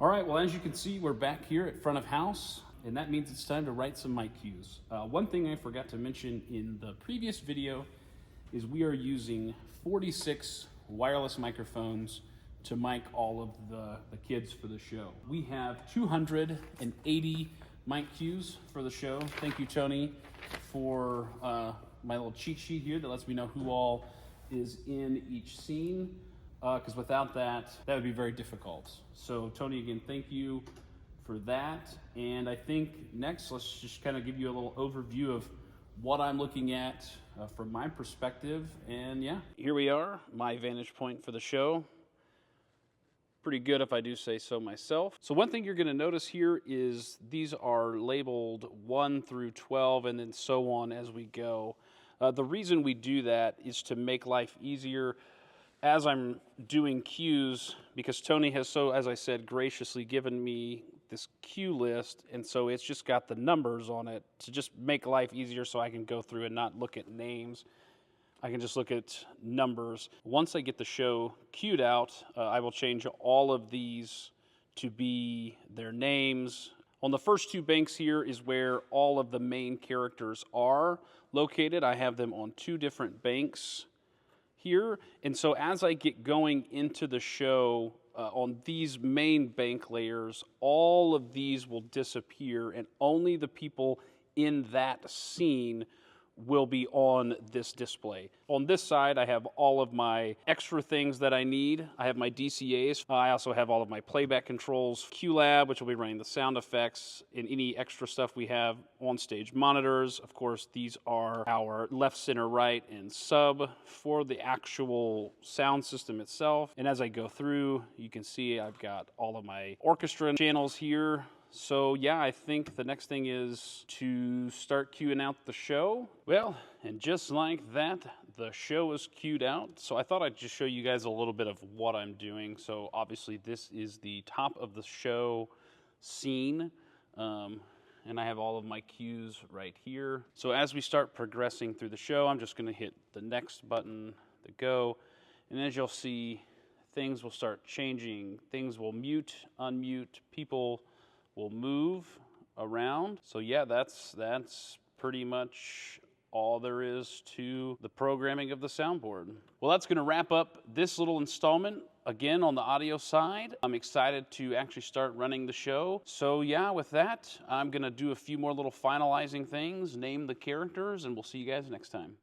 All right, well, as you can see, we're back here at front of house, and that means it's time to write some mic cues. One thing I forgot to mention in the previous video is we are using 46 wireless microphones to mic all of the kids for the show. We have 280 mic cues for the show. Thank you, Tony, for my little cheat sheet here that lets me know who all is in each scene. Because without that, that would be very difficult. So Tony, again, thank you for that. And I think next, let's just kind of give you a little overview of what I'm looking at from my perspective. And yeah, here we are, my vantage point for the show. Pretty good if I do say so myself. So one thing you're gonna notice here is these are labeled 1 through 12 and then so on as we go. The reason we do that is to make life easier as I'm doing cues, because Tony has so, as I said, graciously given me this cue list, and so it's just got the numbers on it to just make life easier so I can go through and not look at names. I can just look at numbers. Once I get the show cued out, I will change all of these to be their names. On the first two banks here is where all of the main characters are located. I have them on two different banks here, and so as I get going into the show on these main bank layers, all of these will disappear and only the people in that scene will be on this display. On this side, I have all of my extra things that I need. I have my DCAs. I also have all of my playback controls, QLab, which will be running the sound effects, and any extra stuff we have on stage monitors. Of course, these are our left, center, right, and sub for the actual sound system itself. And as I go through, you can see I've got all of my orchestra channels here. So yeah, I think the next thing is to start queuing out the show. Well, and just like that, the show is queued out. So I thought I'd just show you guys a little bit of what I'm doing. So obviously this is the top of the show scene. And I have all of my cues right here. So as we start progressing through the show, I'm just gonna hit the next button, the go. And as you'll see, things will start changing. Things will mute, unmute, people will move around. So yeah, that's pretty much all there is to the programming of the soundboard. Well, that's gonna wrap up this little installment. Again, on the audio side, I'm excited to actually start running the show. So yeah, with that, I'm gonna do a few more little finalizing things, name the characters, and we'll see you guys next time.